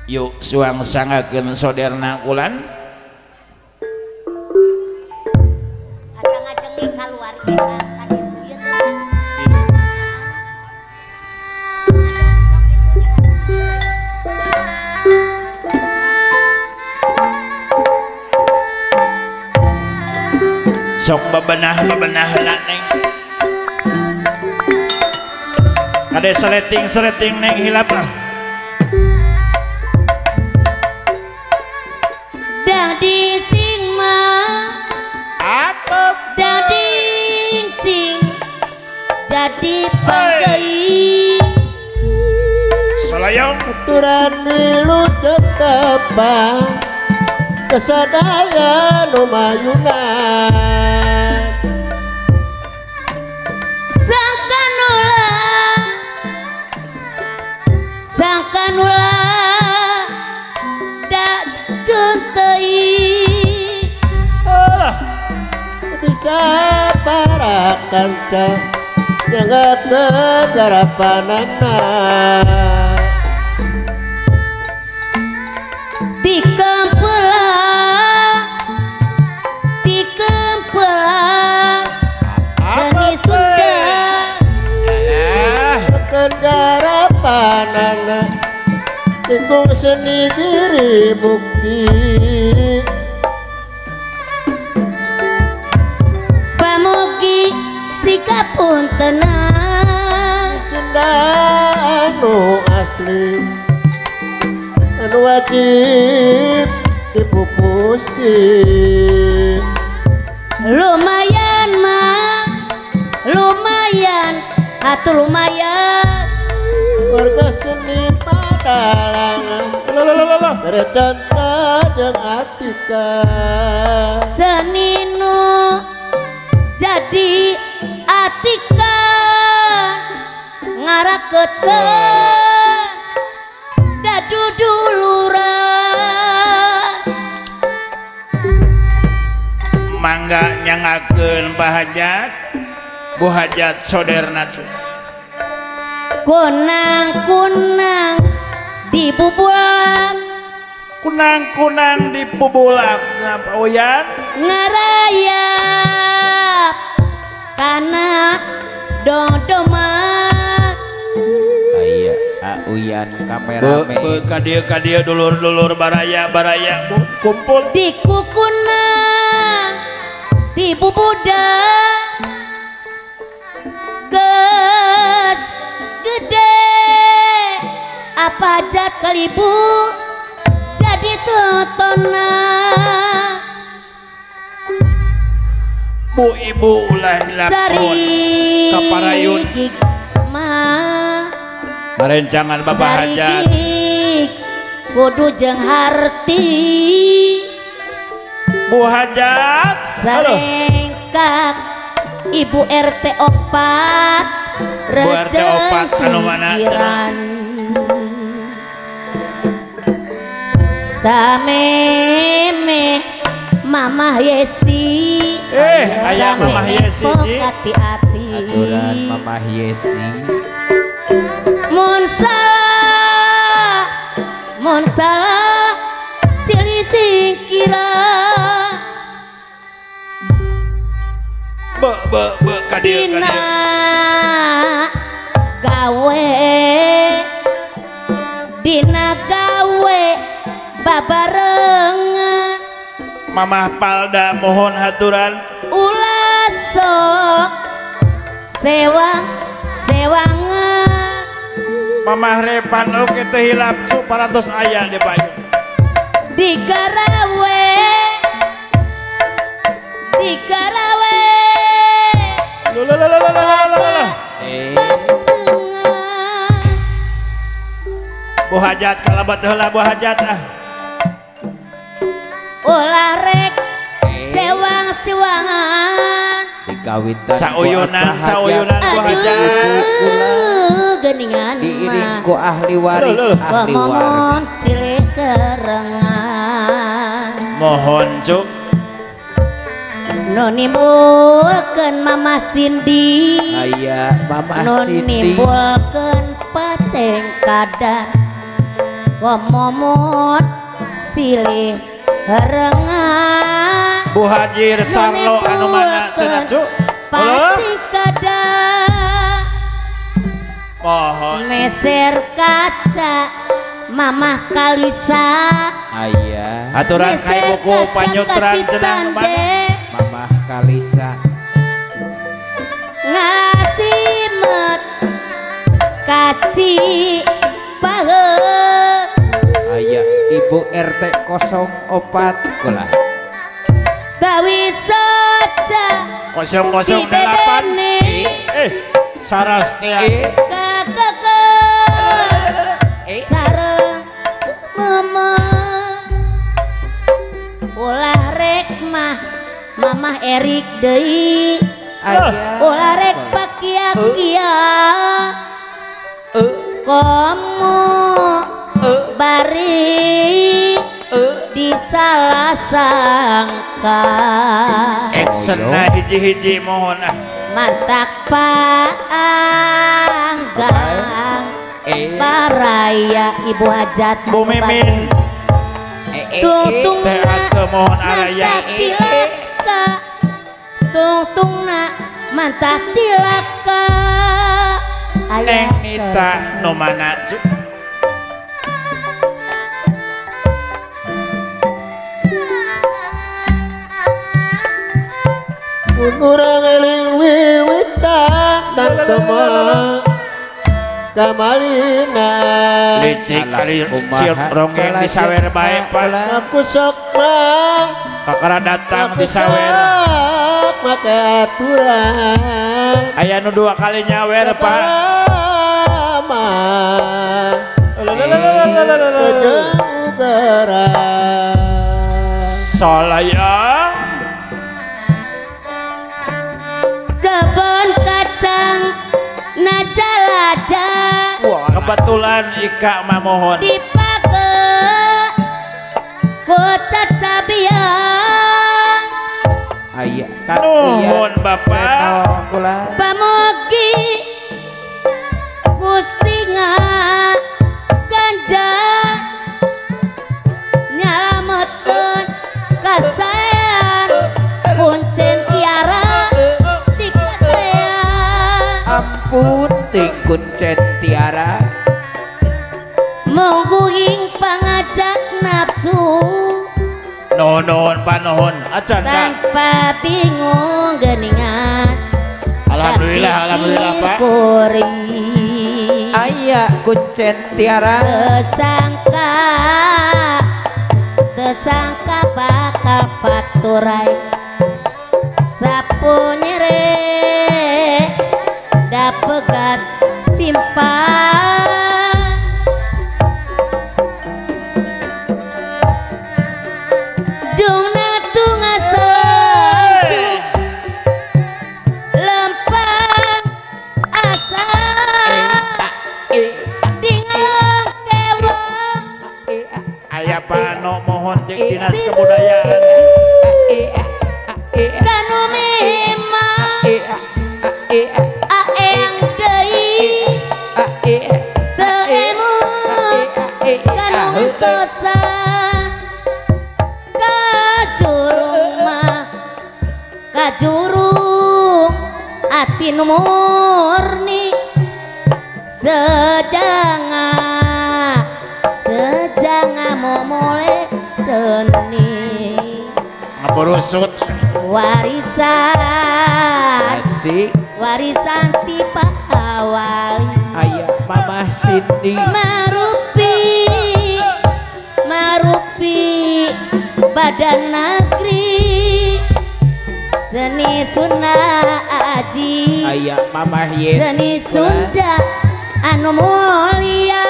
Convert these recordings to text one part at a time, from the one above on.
Yuk suang sangakeun soderna kulan. Asa ngajengin keluar kan itu ya teh. Sok bebenah heula neng. Kade seleting neng hilap lah. Dang sing mah Apa? dang sing jadi pangdeui. Salayang aturan milu tetepang kesadaya nu mayunan sangkanula da junteuy Allah bisa para kanca nyanggakeun garapanana dikempelang seni Sunda keun garapanana ingkung seni diri bukti pamugi sikapun tenang Sunda anu asli anu wajib dipupusti lumayan mah lumayan atuh lumayan warga seni padalangan bercanta jeung atika seni nu jadi atika ngarakeutkeun dadu duluran mangga nyangakeun Pak Hajat Bu Hajat soderna tu kunang-kunang dibubulak kunang-kunang dipubulak Pak Uyan ngarayap kana dongdoman aya Uyan kameramen ka dieu dulur-dulur baraya Bu kumpul dikukunang dibubudak geus gede apa Hajat kalibu jadi tontonan Bu ibu ulah dilakon kaparayun mah marencangan Bapak Hajat kudu jeung harti Bu Hajat sarengkak Ibu RT 4 Bu RT 4 anu mana sameme Mamah Yesi aya Mamah Yesi ji hati-hati aturan Mamah Yesi mun salah silih singkira be ka dieu dina gawe babarengan Mamah Palda mohon haturan ulah sok sewangan Mamah Repan oke teh hilap suparatos aya di payung digarawe Bu Hajat kalabat heula Bu Hajat ulah rek sewang-sewangan dikawinkan sauyunan Bu Hajat geningan diiring ku ahli waris mohon silih kerengan mohon cuk nu nimbulkeun Mama Cindy aya Mama nu Cindy nimbulkeun paceng kadan komomot silih rengan Bu Haji Sarlo anu mana cenah cu pasti kada mohon meser kaca mamah Kalisa Aya aturan kai buku panyutran cenah mana Mamah Kalisa ngasimet kaci paheut Aya Ibu RT 04 kula tawi saja 008 Sarastia kakek sareng mama ulah rek mah mamah Erik deui Aya ulah rek pakia-kia kamu bari disalah sangka Eksena hiji-hiji mohon mantak panggang baraya ibu hajat Bu Mimin tungtung teh ate mohon araya cilaka tungtungna mantap cilaka Neng Nita nu mana cu Urang eling wiwitan dan teman kamalina licik kali siap rongeng di sawer bae Pak aku sok mah kakara datang di sawer make aturan aya nu dua kali nyawer Pak lama kejauh gerak solaya kebon kacang najalaja kebetulan Ika mamohon dipake kocat sabiang Aya nuhun Bapak kula pamogi Gusti ganja nyalametkeun kasayan kuncen tiara di kasayan ampun tikun tiara mongguing pangajak nafsu nuhun Pak nuhun acan Kak tanpa bingung geningan alhamdulillah Pak kuri Aya kuncen tiara tersangka bakal paturai sapu nyere dapegat simpan jungna tunga soju lempang asa dingang kewang aya Pak no mohon jeung dinas kebudayaan kanu memang aeng deui teu emu kanu tosan kajurung mah kajurung ati nu murni sejanga momole seni ngaburusut warisan asik warisan tipa awali Aya Mamah Cindy marupi badan negeri seni Sunda aji Aya Mamah Yesi seni Sunda anu mulia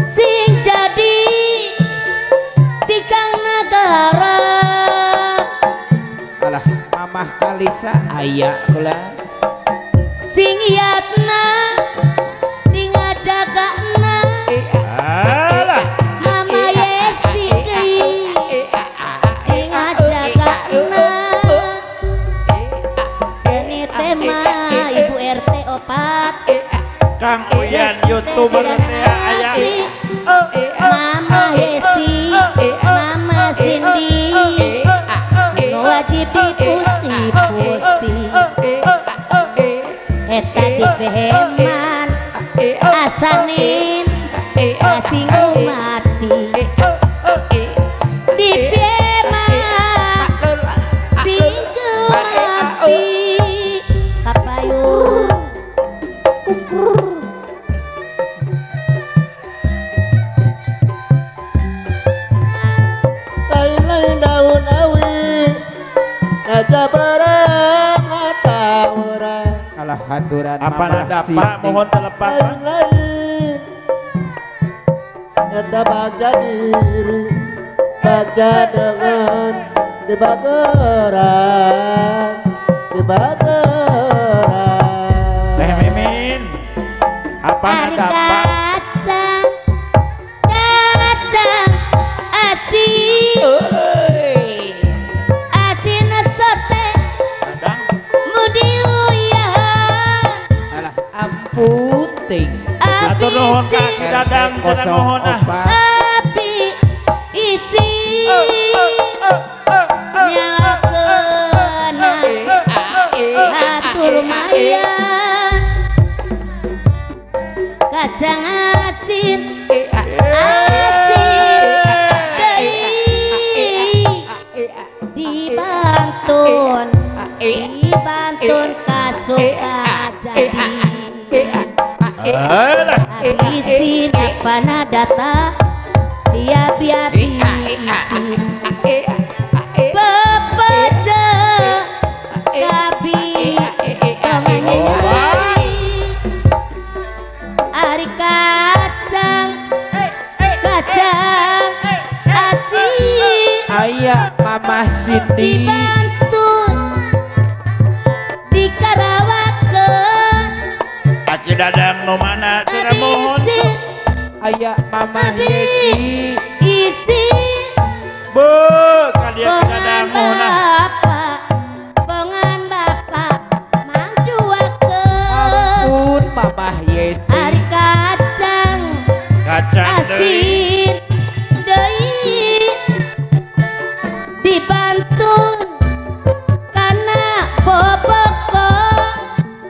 sing jadi tikang negara alah Mamah Kalisa aya kula sing yatna dingajagana alah Mama Yesi deui dingajagana seni tema Ibu RT 4 Kang Uyan YouTuber teh aya eta dipeheman asanin asinggung mati dipeheman singgung mati kapayun lain-lain daun awi aja barang tawuran Alah haturan Apa Mamah nada Sindi. Pak mohon telepon Pak. lain-lain eta bagja diri bagja dengan di bageran Teh Mimin. Apa Ari nada Pak? kacang kacang asin asin sote Dadang. mudiuyan Alah amputing Atur nuhun ka Ki Dadang cenah nuhun ah. api isi nyalakeuna hatur mayan kacang asin dibantun kasuka jadi Alah. isin pana data dia biar isin bepeje kabi penganyi ari kacang asin Aya Mamah Sindi dibantun dikarawakeun Aki Dadang nu mana cenah mohon. abisin Aya Mamah Yesi isi Bu, kalian Ki Dadang mohon ah. Bongan bapak mang duakeun Ampun Mamah Yesi ari kacang Kacang deui. asin deui dibantun kana boboko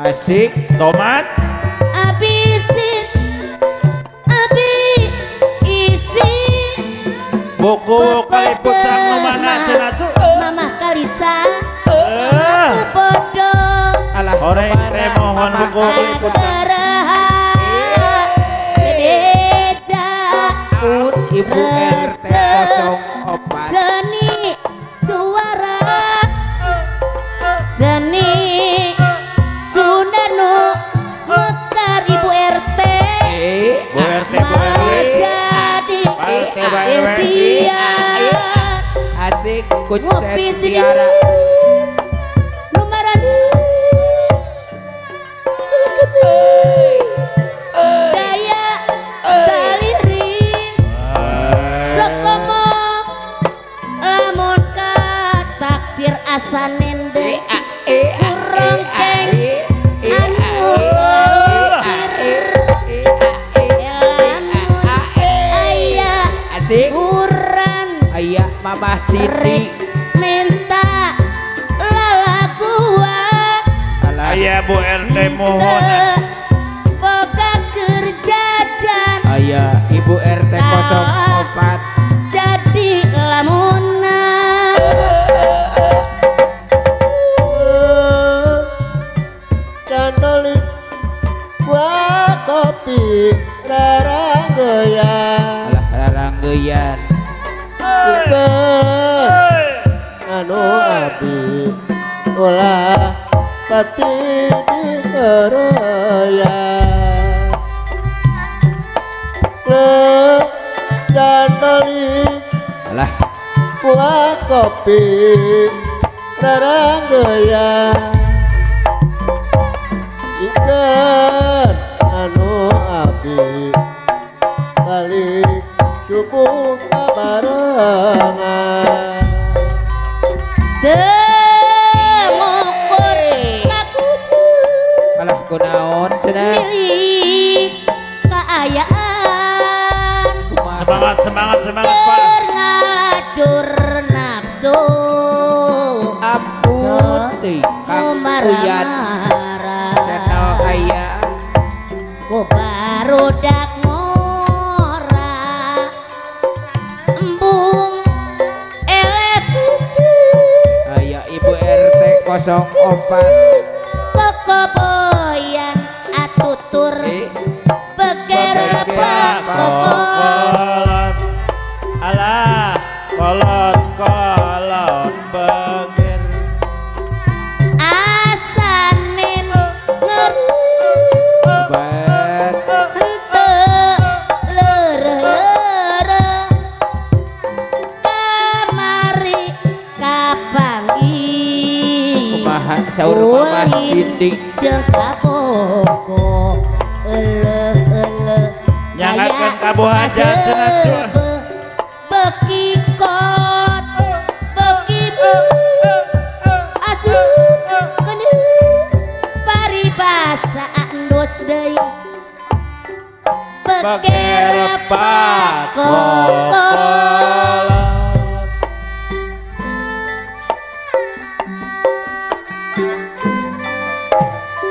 Asik Tomat. abisin abi isi Buku kaliput sang nu mana cenah cu. Mamah Kalisa Eh. aku bodoh Alah Horeng teh mohon Mamah buku kaliput sang. Beraha bebeja Ampun Ibu RT 04 seni suara seni Sundanu mekar Ibu RT Bu RT Bu malah RW. jadi Pak RT Pak RW. impian Asik ngopi kuncen sedih tiara lumaran daya taliris sekomong lamun ka taksir asanin deui kurang keng anu lamun aya Asik uran Aya Mamah Sindi minta lalaguan Alah Aya Bu RT mohon ah. boga kerjajan Aya Ibu RT 04 jadi lamunan candoli gua kopi raranggoya Alah raranggeyan Ikeun anu abi ulah pati diheroya le candoli Alah gua kopi raranggoya Ikeun anu abi balik subuh barengan dengukur kakucu Alah kunaon cenah milik keayaan Semangat semangat semangat Pak. ngalacur nafsu Ampun teh Kang Uyan marah channel barudak ngora embung ele putih Aya Ibu RT 04 kekoboyan atutur beger pakokol alah kolot beger asanin ngeri bat hente lere kamari kapanggi kumaha saur Mama Cindy jeung kapoko nyangakeun kabohajan cenah cuy beki kolot beki asup kene paribasa endus deui beker pakokol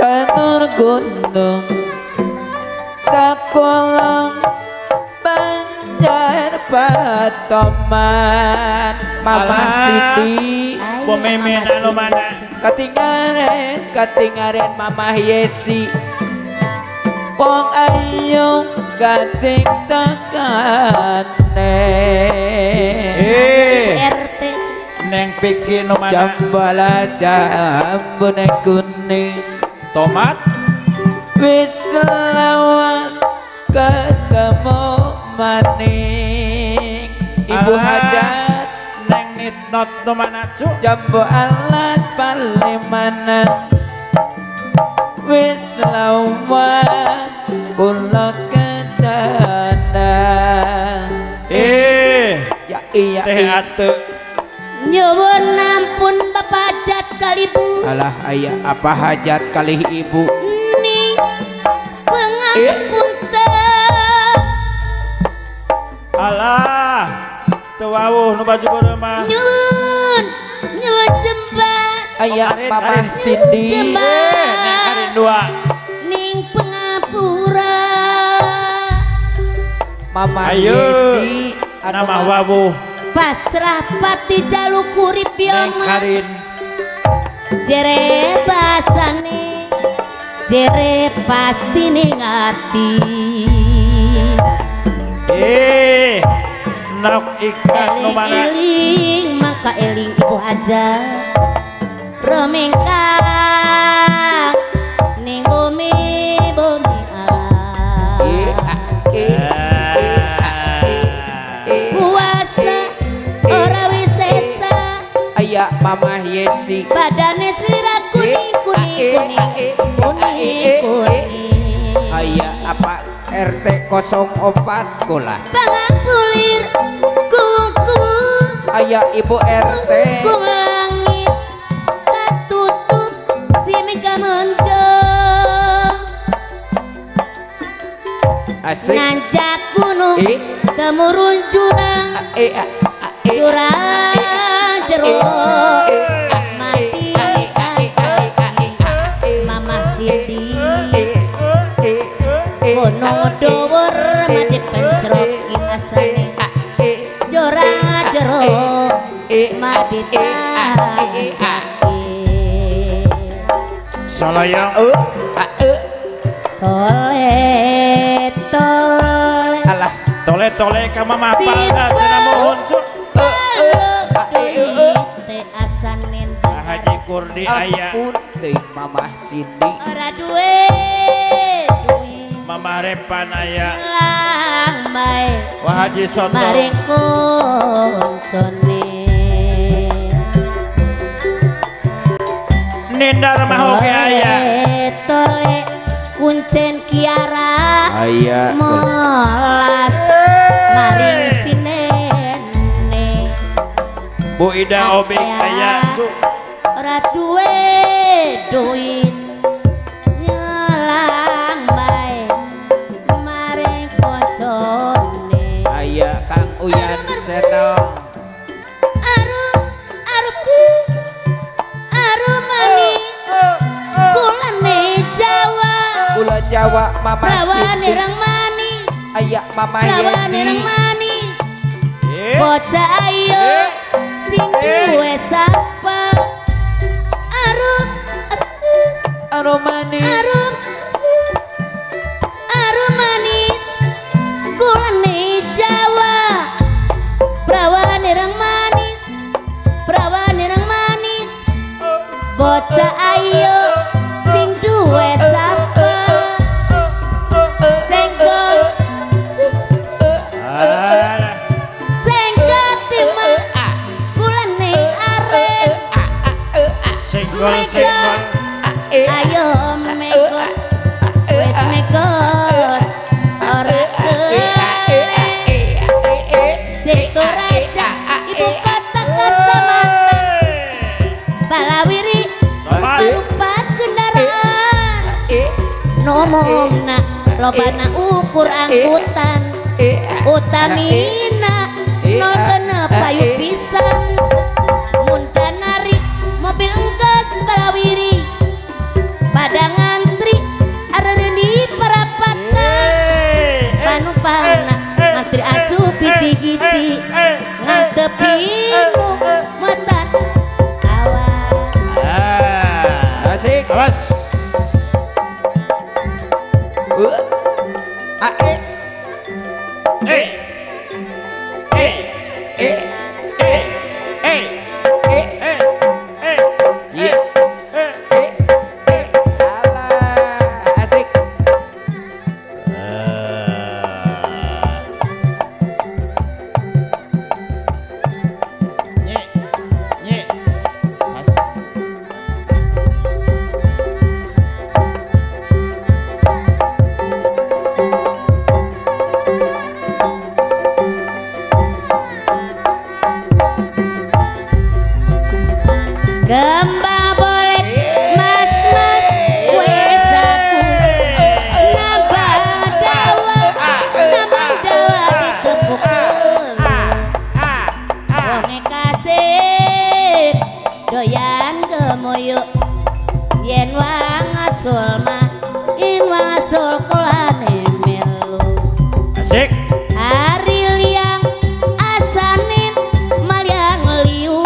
Janur gunung sakolang banjar patoman Mama Alah. Cindy Bomemen anu mana katingaren Mama Yesi Pong ayung gasing takane RT neng piki nu mana jambala jambune kuning tomat wis lawan ketemu maning Ibu Alah. Hajat neng nitnot nu mana cu jambu alat palimanan wis lawan kula kedanan ya iya teh ate nyuwun ampun Bapak Hajat kalibu alah aya apa hajat kali ibu ning pangapunten alah teu wawuh nu baju baru mah nyuwun jembat aya Karin, Mama Karin. Cindy Jembat. neng karin dua ning pangapura Mama Ayo, Yesi nama wawuh pasrah pati jaluk urip neng biong karin jere basane jere pasti ning ati nok ikan nu mana eling maka eling Ibu Hajat romengkang ning bumi alam puasa ora wisesa aya Mama Yesi badane slira kuning aya apa RT 04 kula pangapulir kuku aya Ibu RT kung langit katutup si mega mendung asik nanjak gunung temurun jurang jurang jeruk mati Mama Cindy gunung dhuwur mati pencrok asane jurang jeruk mati soloyong tole tole alah tole ka mama palda cenah mohon cu teh asanin Haji Kurdi aya ampun teh Mama Cindy ora duwe Mama Repan aya lang bae Wah Haji Soto maring koncone Nindar mah oge aya tole kuncen kiara aya molas maring sinene Bu Ida Obik aya cu ora duwe duit nyelang bae maring koncone aya Kang Uyan channel aru manis gulane Jawa Gula Jawa Mama Prawan Siti ireng manis aya Mama Prawan Yesi ireng manis bocah ayo sing duwe sapa arum aromani arum manis gulane Jawa prawan ireng manis bocah ayo sing duwe sapa senggol senggol timah gulane aren senggol ayo megot wes megot ora sektor aja ibu kota kacamata Balawiri numpak kendaraan nomomna lobana ukur angkutan utamina nol genep payu pisan muncanari mobil engkes Balawiri pada ngantri areureun perapatan panupana ngantri asup hiji-hiji ngantepinu matan awas asik awas asik Gembang boleh mas-mas wesaku nambah dawa ditepuk wonge kasih doyan gemuyuk yen wang asul mah in wang asul kulane melu asik hari liang asanin maliang liu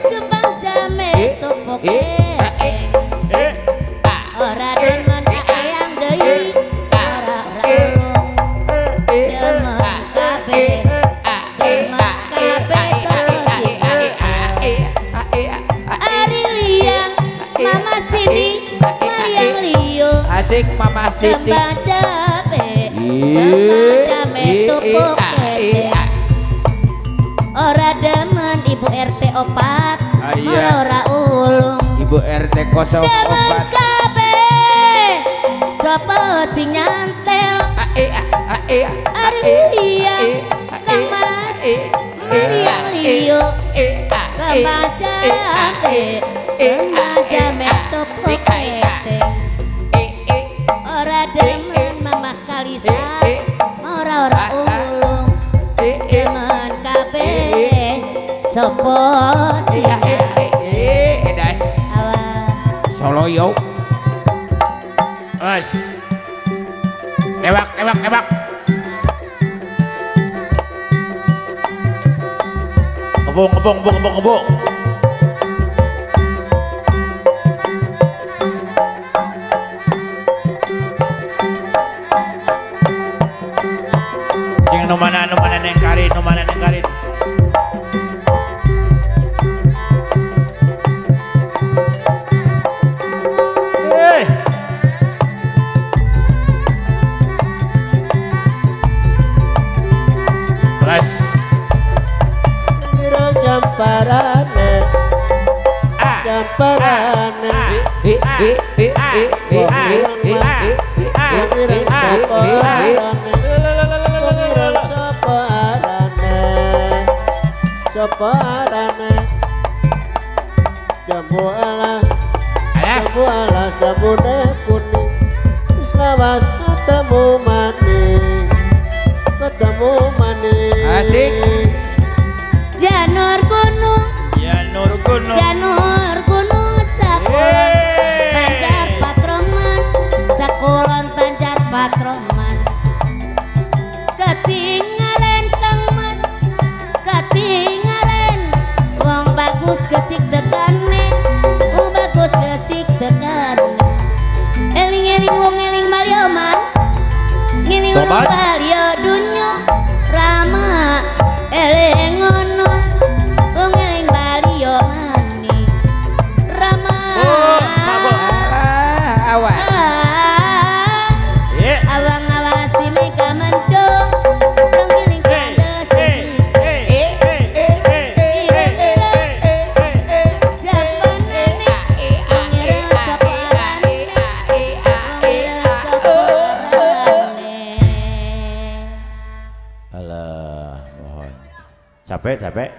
kembang jame topok ora demen ayang deui ora ulung demen kabeh ari liang mama sini maliang liu asik Mama Siti kembang jame topok ora demen ibu RT 4 iya. ora ulung Ibu RT 04 demen kabeh sapa sing nyantel ari iya Kang Mas maliang liu kebaca jame topok ora demen mamah Kalisa ora ulung demen kabeh sopo sing edas awas Soloyo awas tembak ngebong sing nu mana neng karin awas Ireng jamparane Ireng soparane jambu alah jambune kuning wis lawas ketemu maning asik janur gunung ya nur gunung sakola bandar patrom Tobat. balio dunya rama elengono wong eling balio mani rama Awas. Ye. awang awasi mega mendung rong giling kandel sesi japanane ngira saparane ngira saparane Alah, mohon. Capek.